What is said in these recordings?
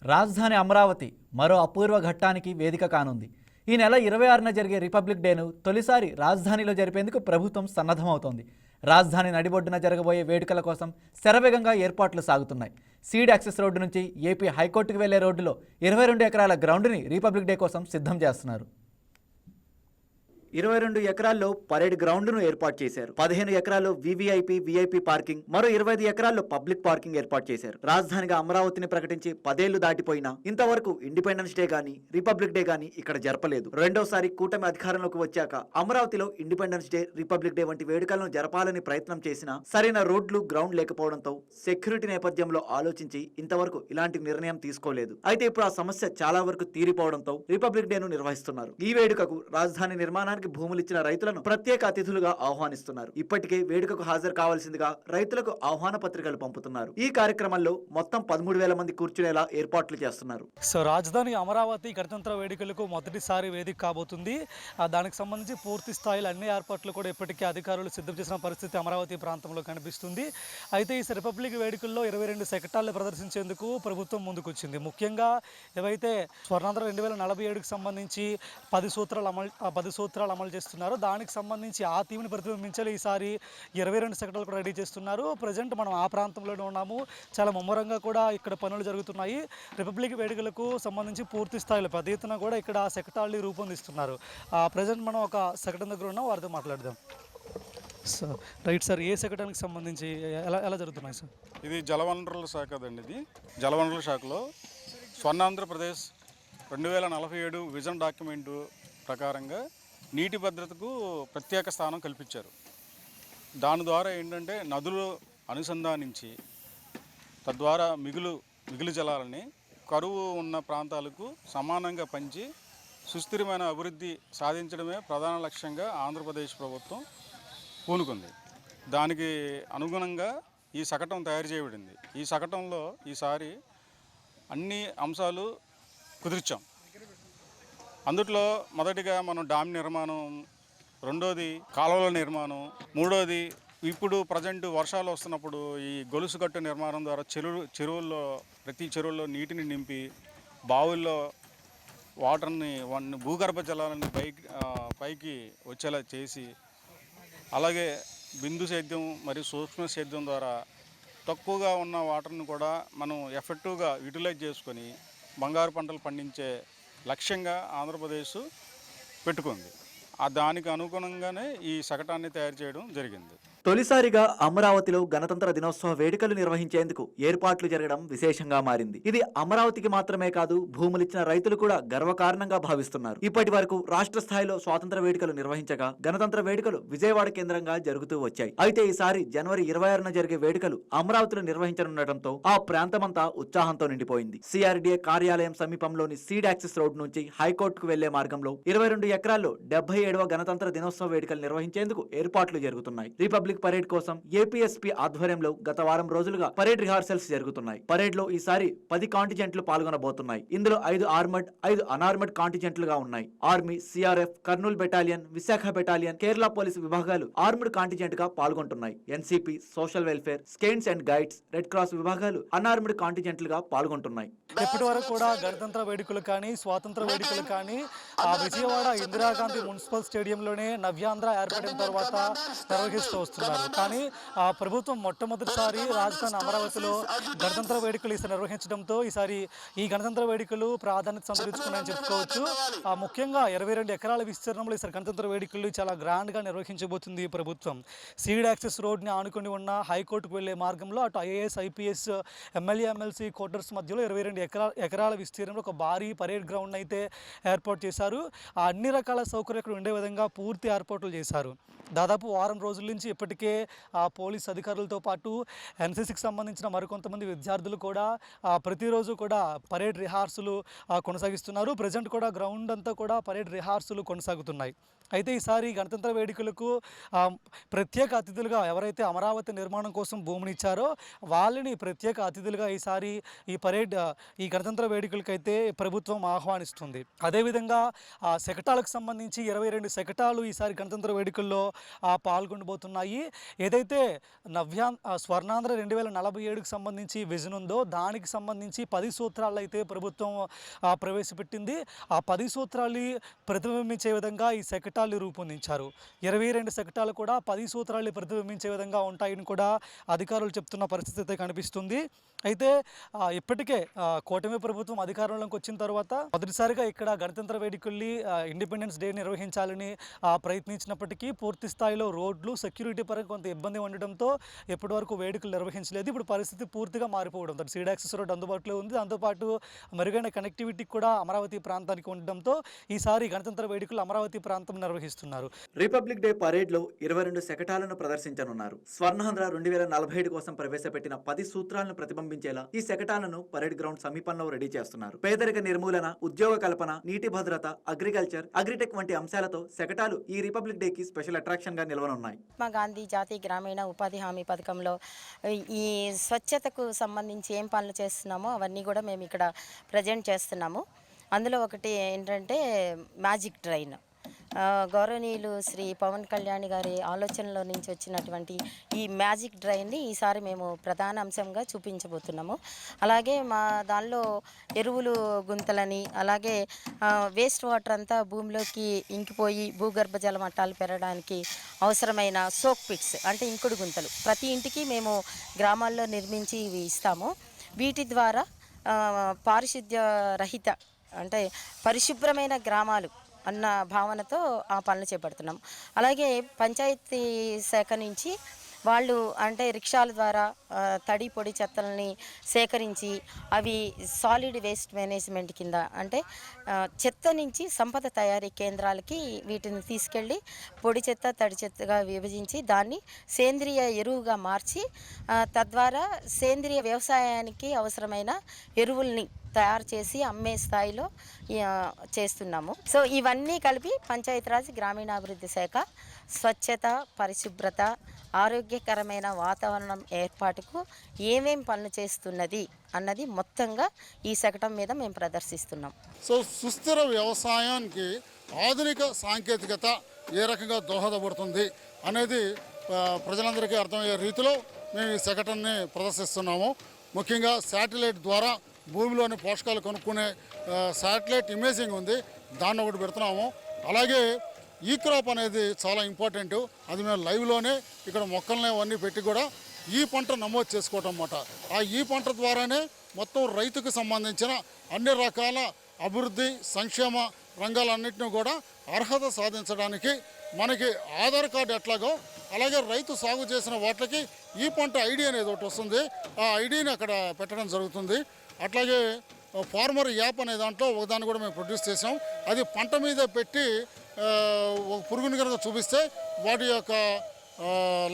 రాజధాని అమరావతి మరో అపూర్వ ఘట్టానికి వేదిక కానుంది. ఈ నెల 26న జరిగే రిపబ్లిక్ డేను తొలిసారి రాజధానిలో జరిపేందుకు ప్రభుత్వం సన్నద్ధమవుతోంది. రాజధాని నడిబొడ్డున జరగబోయే వేడుకల కోసం శరవేగంగా ఏర్పాట్లు సాగుతున్నాయి. సీడ్ యాక్సెస్ రోడ్డు నుంచి ఏపీ హైకోర్టుకు వెళ్లే రోడ్డులో 22 ఎకరాల గ్రౌండ్ని రిపబ్లిక్ డే కోసం సిద్ధం చేస్తున్నారు. 22 ఎకరాల్లో పరేడ్ గ్రౌండ్ను ఏర్పాటు చేశారు. 15 ఎకరాల్లో వివిఐపి పార్కింగ్, మరో 25 ఎకరాల్లో పబ్లిక్ పార్కింగ్ ఏర్పాటు చేశారు. రాజధానిగా అమరావతిని ప్రకటించి 10 ఏళ్లు దాటిపోయినా ఇంతవరకు ఇండిపెండెన్స్ డే గానీ రిపబ్లిక్ డే గానీ ఇక్కడ జరపలేదు. రెండోసారి కూటమి అధికారంలోకి వచ్చాక అమరావతిలో ఇండిపెండెన్స్ డే, రిపబ్లిక్ డే వంటి వేడుకలను జరపాలని ప్రయత్నం చేసినా సరైన రోడ్లు, గ్రౌండ్ లేకపోవడంతో సెక్యూరిటీ నేపథ్యంలో ఆలోచించి ఇంతవరకు ఇలాంటి నిర్ణయం తీసుకోలేదు. అయితే ఇప్పుడు ఆ సమస్య చాలా వరకు తీరిపోవడంతో రిపబ్లిక్ డేను నిర్వహిస్తున్నారు. ఈ వేడుకకు రాజధాని నిర్మాణానికి భూములు ఇచ్చిన రైతులను ప్రత్యేక అతిథులుగా ఆహ్వానిస్తున్నారు. ఇప్పటికే వేడుకకు హాజరు కావాల్సిందిగా రైతులకు ఆహ్వాన పత్రికలు పంపుతున్నారు. ఈ కార్యక్రమంలో మొత్తం 13,000 మంది కూర్చునేలా ఏర్పాట్లు చేస్తున్నారు. సో రాజధాని అమరావతి గణతంత్ర వేడుకలకు మొదటిసారి వేదిక కాబోతుంది. దానికి సంబంధించి పూర్తి స్థాయిలో అన్ని ఏర్పాట్లు కూడా ఇప్పటికే అధికారులు సిద్ధం చేసిన పరిస్థితి అమరావతి ప్రాంతంలో కనిపిస్తుంది. అయితే ఈ రిపబ్లిక్ వేడుకల్లో 22 శకటాలను ప్రదర్శించేందుకు ప్రభుత్వం ముందుకొచ్చింది. ముఖ్యంగా ఏవైతే స్వర్ణాంధ్ర 2047కు సంబంధించి 10 సూత్రాలు అమలు చేస్తున్నారు. దానికి సంబంధించి ఆ థీమ్ని ప్రతిబింబించాలి ఈసారి 22 శకటాలు కూడా రెడీ చేస్తున్నారు. ప్రజెంట్ మనం ఆ ప్రాంతంలోనే ఉన్నాము. చాలా ముమ్మరంగా కూడా ఇక్కడ పనులు జరుగుతున్నాయి. రిపబ్లిక్ వేడుకలకు సంబంధించి పూర్తి స్థాయిలో పెద్ద ఎత్తున కూడా ఇక్కడ శకటాలని రూపొందిస్తున్నారు. ప్రజెంట్ మనం ఒక శకటం దగ్గర ఉన్నాం, వారితో మాట్లాడదాం. సార్ రైట్ సార్, ఏ శకటానికి సంబంధించి ఎలా జరుగుతున్నాయి సార్? ఇది జలవనరుల శాఖ అండి. ఇది జలవనరుల శాఖలో స్వర్ణాంధ్రప్రదేశ్ 2047 విజన్ డాక్యుమెంటు ప్రకారంగా నీటి భద్రతకు ప్రత్యేక స్థానం కల్పించారు. దాని ద్వారా ఏంటంటే నదులు అనుసంధానించి తద్వారా మిగులు జలాలని కరువు ఉన్న ప్రాంతాలకు సమానంగా పంచి సుస్థిరమైన అభివృద్ధి సాధించడమే ప్రధాన లక్ష్యంగా ఆంధ్రప్రదేశ్ ప్రభుత్వం పూనుకుంది. దానికి అనుగుణంగా ఈ శకటం తయారు చేయబడింది. ఈ శకటంలో ఈసారి అన్ని అంశాలు కుదిర్చాం. అందుట్లో మొదటిగా మనం డ్యామ్ నిర్మాణం, రెండోది కాలువల నిర్మాణం, మూడోది ఇప్పుడు ప్రజెంట్ వర్షాలు వస్తున్నప్పుడు ఈ గొలుసుకట్టు నిర్మాణం ద్వారా చెరువుల్లో ప్రతి చెరువుల్లో నీటిని నింపి బావుల్లో వాటర్ని భూగర్భ జలాలని పైకి వచ్చేలా చేసి, అలాగే బిందు సేద్యం మరియు సూక్ష్మ సేద్యం ద్వారా తక్కువగా ఉన్న వాటర్ని కూడా మనం ఎఫెక్టివ్గా యూటిలైజ్ చేసుకొని బంగారు పంటలు పండించే లక్ష్యంగా ఆంధ్రప్రదేశ్ పెట్టుకుంది. దానికి అనుగుణంగానే ఈ శకటాన్ని తయారు చేయడం జరిగింది. తొలిసారిగా అమరావతిలో గణతంత్ర దినోత్సవ వేడుకలు నిర్వహించేందుకు ఏర్పాట్లు జరగడం విశేషంగా మారింది. ఇది అమరావతికి మాత్రమే కాదు, భూములిచ్చిన రైతులు కూడా గర్వకారణంగా భావిస్తున్నారు. ఇప్పటి వరకు రాష్ట్ర స్థాయిలో స్వాతంత్ర వేడుకలు నిర్వహించగా గణతంత్ర వేడుకలు విజయవాడ కేంద్రంగా జరుగుతూ వచ్చాయి. అయితే ఈసారి జనవరి 26న జరిగే వేడుకలు అమరావతిలో నిర్వహించనుండటంతో ఆ ప్రాంతమంతా ఉత్సాహంతో నిండిపోయింది. సిఆర్డీఏ కార్యాలయం సమీపంలోని సీడ్ యాక్సెస్ రోడ్ నుంచి హైకోర్టుకు వెళ్లే మార్గంలో 22 ఎకరాల్లో 77వ గణతంత్ర దినోత్సవ వేడుకలు నిర్వహించేందుకు ఏర్పాట్లు జరుగుతున్నాయి. రిపబ్లిక్ పరేడ్ కోసం ఏపీఎస్పీ ఆధ్వర్యంలో గత వారం రోజులుగా పరేడ్ రిహార్సల్స్ జరుగుతున్నాయి. పరేడ్ లో ఈసారి 10 కాంటిజెంట్లు పాల్గొనబోతున్నాయి. ఇందులో 5 ఆర్మర్డ్, 5 అన్ఆర్మర్డ్ కాంటిజెంట్లుగా ఉన్నాయి. Army, CRF, Kurnool battalion, Visakha battalion, Kerala police విభాగాలు ఆర్మర్డ్ కాంటిజెంట్ గా పాల్గొంటున్నాయి. NCP, social welfare, scouts and guides, red cross విభాగాలు అన్ఆర్మర్డ్ కాంటిజెంట్లుగా పాల్గొంటున్నాయి. ఇప్పటి వరకు కూడా గణతంత్ర వేడుకలు కానీ స్వాతంత్ర వేడుకలు కానీ విజయవాడ ఇందిరాగాంధీ మున్సిపల్ స్టేడియంలోనే నవ్యాంధ్ర ఏర్పడిన తర్వాత నిర్వహిస్తూ వస్తున్నారు. కానీ ప్రభుత్వం మొట్టమొదటిసారి రాజధాని అమరావతిలో గణతంత్ర వేడుకలు ఈసారి నిర్వహించడంతో ఈసారి ఈ గణతంత్ర వేడుకలు ప్రాధాన్యత సంతరించుకున్నాయని చెప్పుకోవచ్చు. ముఖ్యంగా 22 ఎకరాల విస్తీర్ణంలో ఈసారి గణతంత్ర వేడుకలు చాలా గ్రాండ్గా నిర్వహించబోతుంది ప్రభుత్వం. సీడ్ యాక్సెస్ రోడ్ని ఆనుకుని ఉన్న హైకోర్టుకు వెళ్లే మార్గంలో అటు IAS, IPS, MLA, MLC quarters మధ్యలో 22 ఎకరాల విస్తీర్ణంలో ఒక భారీ పరేడ్ గ్రౌండ్ అయితే ఏర్పాటు చేశారు. అన్ని రకాల సౌకర్యాలు ఉండే విధంగా పూర్తి ఏర్పాట్లు చేశారు. దాదాపు వారం రోజుల నుంచి ఇప్పటికే పోలీస్ అధికారులతో పాటు ఎన్సీసీకి సంబంధించిన మరికొంతమంది విద్యార్థులు కూడా ప్రతిరోజు కూడా పరేడ్ రిహార్సల్ కొనసాగిస్తున్నారు. ప్రజెంట్ కూడా గ్రౌండ్ అంతా కూడా పరేడ్ రిహార్సల్ కొనసాగుతున్నాయి. అయితే ఈసారి గణతంత్ర వేడుకలకు ప్రత్యేక అతిథులుగా ఎవరైతే అమరావతి నిర్మాణం కోసం భూమిని ఇచ్చారో వాళ్ళని ప్రత్యేక అతిథులుగా ఈసారి ఈ గణతంత్ర వేడుకలకైతే ప్రభుత్వం ఆహ్వానిస్తుంది. అదేవిధంగా శకటాలకు సంబంధించి 22 శకటాలు ఈసారి గణతంత్ర వేడుకల్లో పాల్గొనబోతున్నాయి. అయినప్పటికీ ఏదైతే స్వర్ణాంధ్ర 2047కి సంబంధించి విజన్ ఉందో దానికి సంబంధించి 10 సూత్రాలు అయితే ప్రభుత్వం ప్రవేశపెట్టింది. ఆ 10 సూత్రాలు ప్రతిబింబించే విధంగా ఈ శకటాలు రూపొందించారు. 22 శకటాలు కూడా 10 సూత్రాలు ప్రతిబింబించే విధంగా ఉంటాయని కూడా అధికారులు చెప్తున్న పరిస్థితి అయితే కనిపిస్తుంది. అయితే ఇప్పటికే కూటమి ప్రభుత్వం అధికారంలోకి వచ్చిన తర్వాత మొదటిసారిగా ఇక్కడ గణతంత్ర వేడుకల్ని ఇండిపెండెన్స్ డే నిర్వహించాలని ప్రయత్నించినప్పటికీ పూర్తి స్థాయిలో రోడ్లు సెక్యూరిటీ పరంగా కొంత ఇబ్బంది ఉండడంతో ఎప్పటి వరకు వేడుకలు నిర్వహించలేదు. ఇప్పుడు పరిస్థితి పూర్తిగా మారిపోవడంతో సీడ్ యాక్సెస్ రోడ్ అందుబాటులో ఉంది. దాంతోపాటు మెరుగైన కనెక్టివిటీ కూడా అమరావతి ప్రాంతానికి ఉండడంతో ఈసారి గణతంత్ర వేడుకలు అమరావతి ప్రాంతం నిర్వహిస్తున్నారు. రిపబ్లిక్ డే పరేడ్ లో 22 శకటాలను ప్రదర్శించనున్నారు. స్వర్ణాంధ్ర 2047 కోసం ప్రవేశపెట్టిన 10 సూత్రాలను ప్రతిబింబించేలా ఈ శకటాలను పరేడ్ గ్రౌండ్ సమీపంలో రెడీ చేస్తున్నారు. పేదరిక నిర్మూలన, ఉద్యోగ కల్పన, నీటి భద్రత, అగ్రికల్చర్, అగ్రిటెక్ వంటి అంశాలతో శకటాలు ఈ రిపబ్లిక్ డే కి స్పెషల్ అట్రాక్షన్ గా నిలవనున్నాయి. మహాత్మా గాంధీ జాతీయ గ్రామీణ ఉపాధి హామీ పథకంలో ఈ స్వచ్ఛతకు సంబంధించి ఏం పనులు చేస్తున్నామో అవన్నీ కూడా మేము ఇక్కడ ప్రజెంట్ చేస్తున్నాము. అందులో ఒకటి ఏంటంటే మ్యాజిక్ ట్రైన్. గౌరవనీయులు శ్రీ పవన్ కళ్యాణ్ గారి ఆలోచనలో నుంచి వచ్చినటువంటి ఈ మ్యాజిక్ డ్రైన్ని ఈసారి మేము ప్రధాన అంశంగా చూపించబోతున్నాము. అలాగే మా దానిలో ఎరువులు గుంతలని, అలాగే వేస్ట్ వాటర్ అంతా భూమిలోకి ఇంకిపోయి భూగర్భ జల మట్టాలు పెరగడానికి అవసరమైన సోక్ పిట్స్ అంటే ఇంకుడు గుంతలు ప్రతి ఇంటికి మేము గ్రామాల్లో నిర్మించి ఇవి ఇస్తాము. వీటి ద్వారా పారిశుద్ధ్య రహిత అంటే పరిశుభ్రమైన గ్రామాలు అన్న భావనతో ఆ పనులు చేపడుతున్నాం. అలాగే పంచాయతీ శాఖ నుంచి వాళ్ళు అంటే రిక్షాల ద్వారా తడి పొడి చెత్తలని సేకరించి అవి సాలిడ్ వేస్ట్ మేనేజ్మెంట్ కింద అంటే చెత్త నుంచి సంపద తయారీ కేంద్రాలకి వీటిని తీసుకెళ్ళి పొడి చెత్త తడి చెత్తగా విభజించి దాన్ని సేంద్రియ ఎరువుగా మార్చి తద్వారా సేంద్రియ వ్యవసాయానికి అవసరమైన ఎరువుల్ని తయారు చేసి అమ్మే స్థాయిలో చేస్తున్నాము. సో ఇవన్నీ కలిపి పంచాయతీరాజ్ గ్రామీణాభివృద్ధి శాఖ స్వచ్ఛత, పరిశుభ్రత, ఆరోగ్యకరమైన వాతావరణం ఏర్పాటుకు ఏమేం పనులు చేస్తున్నది అన్నది మొత్తంగా ఈ శకటం మీద మేము ప్రదర్శిస్తున్నాం. సో సుస్థిర వ్యవసాయానికి ఆధునిక సాంకేతికత ఏ రకంగా దోహదపడుతుంది అనేది ప్రజలందరికీ అర్థమయ్యే రీతిలో మేము ఈ శకటాన్ని ప్రదర్శిస్తున్నాము. ముఖ్యంగా శాటిలైట్ ద్వారా భూమిలోని పోషకాలు కనుక్కునే శాటిలైట్ ఇమేజింగ్ ఉంది, దాన్ని ఒకటి పెడుతున్నాము. అలాగే ఈ క్రాప్ అనేది చాలా ఇంపార్టెంట్. అది మేము లైవ్లోనే ఇక్కడ మొక్కల్ని అవన్నీ పెట్టి కూడా ఈ పంట నమోదు చేసుకోవటం అన్నమాట. ఆ ఈ పంట ద్వారానే మొత్తం రైతుకు సంబంధించిన అన్ని రకాల అభివృద్ధి సంక్షేమ రంగాలన్నింటినీ కూడా అర్హత సాధించడానికి మనకి ఆధార్ కార్డు ఎట్లాగో అలాగే రైతు సాగు చేసిన వాటికి ఈ పంట ఐడి అనేది ఒకటి వస్తుంది. ఆ ఐడిని అక్కడ పెట్టడం జరుగుతుంది. అట్లాగే ఫార్మర్ యాప్ అనే దాంట్లో ఒకదాన్ని కూడా మేము ప్రొడ్యూస్ చేసాం. అది పంట మీద పెట్టి ఒక పురుగుని కనుక చూపిస్తే వాటి యొక్క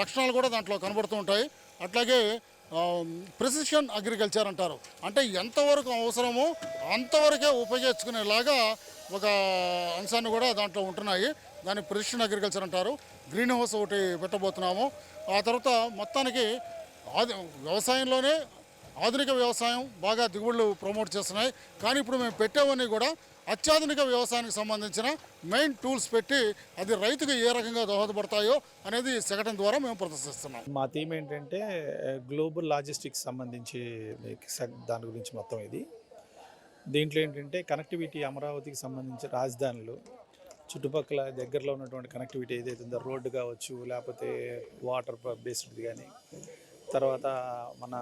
లక్షణాలు కూడా దాంట్లో కనబడుతూ ఉంటాయి. అట్లాగే ప్రెసిషన్ అగ్రికల్చర్ అంటారు, అంటే ఎంతవరకు అవసరమో అంతవరకే ఉపయోగించుకునేలాగా ఒక అంశాన్ని కూడా దాంట్లో ఉంటున్నాయి. దాన్ని ప్రెసిషన్ అగ్రికల్చర్ అంటారు. గ్రీన్ హౌస్ ఒకటి పెట్టబోతున్నాము. ఆ తర్వాత మొత్తానికి వ్యవసాయంలోనే ఆధునిక వ్యవసాయం బాగా దిగుబడులు ప్రమోట్ చేస్తున్నాయి. కానీ ఇప్పుడు మేము పెట్టేవన్నీ కూడా అత్యాధునిక వ్యవసాయానికి సంబంధించిన మెయిన్ టూల్స్ పెట్టి అది రైతుకు ఏ రకంగా దోహదపడతాయో అనేది శకటం ద్వారా మేము ప్రదర్శిస్తున్నాం. మా థీమ్ ఏంటంటే గ్లోబల్ లాజిస్టిక్స్ సంబంధించి దాని గురించి మొత్తం ఇది. దీంట్లో ఏంటంటే కనెక్టివిటీ అమరావతికి సంబంధించి రాజధానులు చుట్టుపక్కల దగ్గరలో ఉన్నటువంటి కనెక్టివిటీ ఏదైతే ఉందో రోడ్డు కావచ్చు, లేకపోతే వాటర్ బేస్డ్ కానీ, తర్వాత మన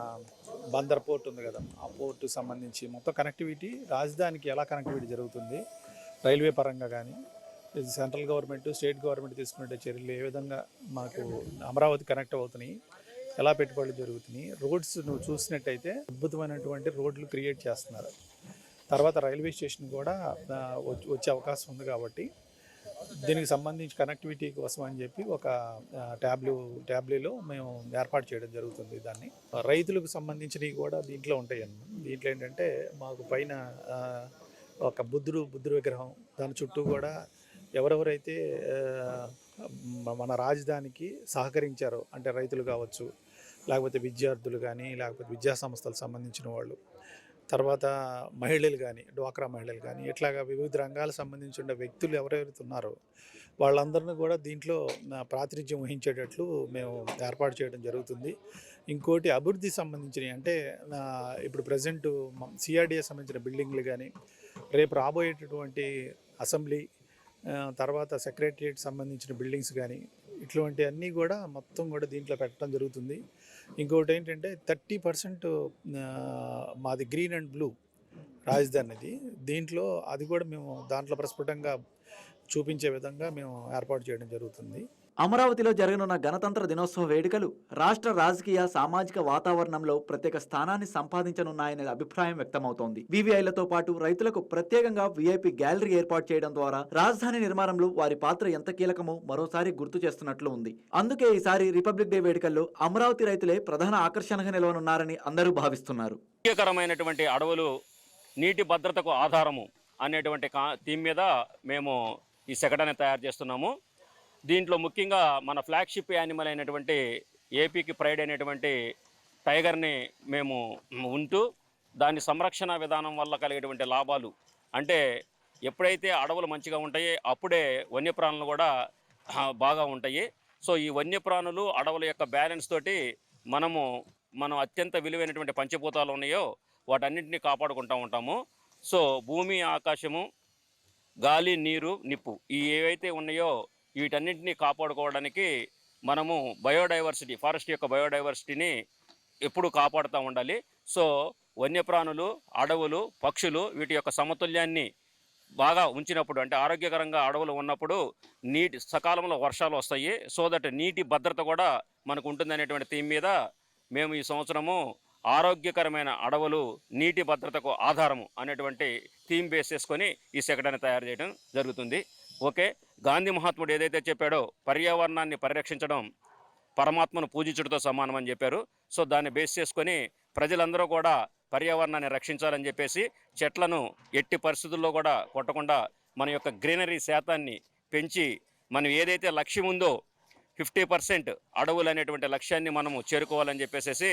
బందర్ పోర్ట్ ఉంది కదా, ఆ పోర్టు సంబంధించి మొత్తం కనెక్టివిటీ రాజధానికి ఎలా కనెక్టివిటీ జరుగుతుంది, రైల్వే పరంగా కానీ సెంట్రల్ గవర్నమెంట్ స్టేట్ గవర్నమెంట్ తీసుకునే చర్యలు ఏ విధంగా మాకు అమరావతి కనెక్ట్ అవుతున్నాయి, ఎలా పెట్టుబడులు జరుగుతున్నాయి, రోడ్స్ నువ్వు చూసినట్టయితే అద్భుతమైనటువంటి రోడ్లు క్రియేట్ చేస్తున్నారు. తర్వాత రైల్వే స్టేషన్ కూడా వచ్చే అవకాశం ఉంది. కాబట్టి దీనికి సంబంధించి కనెక్టివిటీ కోసం అని చెప్పి ఒక ట్యాబ్లీలో మేము ఏర్పాటు చేయడం జరుగుతుంది. దాన్ని రైతులకు సంబంధించినవి కూడా దీంట్లో ఉంటాయి అన్నమాట. దీంట్లో ఏంటంటే మాకు పైన ఒక బుద్ధుడు విగ్రహం, దాని చుట్టూ కూడా ఎవరెవరైతే మన రాజధానికి సహకరించారో అంటే రైతులు కావచ్చు, లేకపోతే విద్యార్థులు కానీ, లేకపోతే విద్యా సంస్థలకు సంబంధించిన వాళ్ళు, తర్వాత మహిళలు కానీ, డ్వాక్రా మహిళలు కానీ, ఇట్లాగా వివిధ రంగాలకు సంబంధించిన వ్యక్తులు ఎవరెవరైతే ఉన్నారో వాళ్ళందరినీ కూడా దీంట్లో ప్రాతినిధ్యం వహించేటట్లు మేము ఏర్పాటు చేయడం జరుగుతుంది. ఇంకోటి అభివృద్ధికి సంబంధించినవి అంటే ఇప్పుడు ప్రజెంట్ సిఆర్డీఏ సంబంధించిన బిల్డింగ్లు కానీ, రేపు రాబోయేటటువంటి అసెంబ్లీ తర్వాత సెక్రటరియట్ సంబంధించిన బిల్డింగ్స్ కానీ, ఇటువంటి అన్నీ కూడా మొత్తం కూడా దీంట్లో పెట్టడం జరుగుతుంది. ఇంకొకటి ఏంటంటే 30% మాది గ్రీన్ అండ్ బ్లూ రాజధానిది. దీంట్లో అది కూడా మేము దాంట్లో ప్రస్ఫుటంగా చూపించే విధంగా మేము ఏర్పాటు చేయడం జరుగుతుంది. అమరావతిలో జరగనున్న గణతంత్ర దినోత్సవ వేడుకలు రాష్ట్ర రాజకీయ సామాజిక వాతావరణంలో ప్రత్యేక స్థానాన్ని సంపాదించనున్నాయనే అభిప్రాయం వ్యక్తమవుతోంది. వివిఐలతో పాటు రైతులకు ప్రత్యేకంగా విఐపి గ్యాలరీ ఏర్పాటు చేయడం ద్వారా రాజధాని నిర్మాణంలో వారి పాత్ర ఎంత కీలకమో మరోసారి గుర్తు చేస్తున్నట్లు ఉంది. అందుకే ఈసారి రిపబ్లిక్ డే వేడుకల్లో అమరావతి రైతులే ప్రధాన ఆకర్షణగా నిలవనున్నారని అందరూ భావిస్తున్నారు. ముఖ్యకరమైనటువంటి అడవులు నీటి భద్రతకు ఆధారము అనేటువంటి థీమ్ మీద మేము ఈ శకటాన్ని తయారు చేస్తున్నాము. దీంట్లో ముఖ్యంగా మన ఫ్లాగ్షిప్ యానిమల్ అయినటువంటి ఏపీకి ప్రైడ్ అయినటువంటి టైగర్ని మేము ఉంటూ దాని సంరక్షణ విధానం వల్ల కలిగేటువంటి లాభాలు అంటే ఎప్పుడైతే అడవులు మంచిగా ఉంటాయో అప్పుడే వన్యప్రాణులు కూడా బాగా ఉంటాయి. సో ఈ వన్యప్రాణులు అడవుల యొక్క బ్యాలెన్స్ తోటి మనం అత్యంత విలువైనటువంటి పంచభూతాలు ఉన్నాయో వాటన్నింటినీ కాపాడుకుంటూ ఉంటాము. సో భూమి, ఆకాశము, గాలి, నీరు, నిప్పు ఈ ఏవైతే ఉన్నాయో వీటన్నింటినీ కాపాడుకోవడానికి మనము బయోడైవర్సిటీ, ఫారెస్ట్ యొక్క బయోడైవర్సిటీని ఎప్పుడూ కాపాడుతూ ఉండాలి. సో వన్యప్రాణులు, అడవులు, పక్షులు వీటి యొక్క సమతుల్యాన్ని బాగా ఉంచినప్పుడు అంటే ఆరోగ్యకరంగా అడవులు ఉన్నప్పుడు నీటి సకాలంలో వర్షాలు వస్తాయి. సో దట్ నీటి భద్రత కూడా మనకు ఉంటుందనేటువంటి థీమ్ మీద మేము ఈ సంవత్సరము ఆరోగ్యకరమైన అడవులు నీటి భద్రతకు ఆధారము అనేటువంటి థీమ్ బేస్ చేసుకొని ఈ శకటాన్ని తయారు చేయడం జరుగుతుంది. ఓకే, గాంధీ మహాత్ముడు ఏదైతే చెప్పాడో పర్యావరణాన్ని పరిరక్షించడం పరమాత్మను పూజించడంతో సమానం అని చెప్పారు. సో దాన్ని బేస్ చేసుకొని ప్రజలందరూ కూడా పర్యావరణాన్ని రక్షించాలని చెప్పేసి చెట్లను ఎట్టి పరిస్థితుల్లో కూడా కొట్టకుండా మన యొక్క గ్రీనరీ శాతాన్ని పెంచి మనం ఏదైతే లక్ష్యం ఉందో 50% అడవులు అనేటువంటి లక్ష్యాన్ని మనము చేరుకోవాలని చెప్పేసి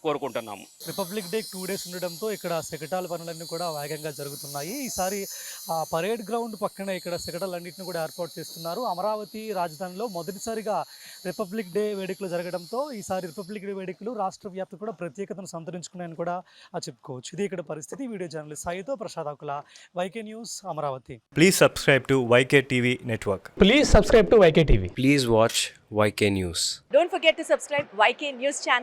కోరుకుంటున్నాము. రిపబ్లిక్ డే 2 days ఉండడంతో ఇక్కడ శకటాల పనులన్నీ కూడా వేగంగా జరుగుతున్నాయి. ఈసారి పరేడ్ గ్రౌండ్ పక్కనే ఇక్కడ శకటాలన్నింటినీ కూడా ఏర్పాటు చేస్తున్నారు. అమరావతి రాజధానిలో మొదటిసారిగా రిపబ్లిక్ డే వేడుకలు జరగడంతో ఈసారి రిపబ్లిక్ డే వేడుకలు రాష్ట్ర వ్యాప్తంగా కూడా ప్రత్యేకతను సంతరించుకున్నాయని కూడా చెప్పుకోవచ్చు. ఇది ఇక్కడ పరిస్థితి. వీడియో జర్నలిస్ట్ సాయితో Prasad Akula, YK news, Amaravati. Please subscribe to YK TV Network. Please subscribe to YK TV. Please watch YK News. Don't forget to subscribe YK News channel.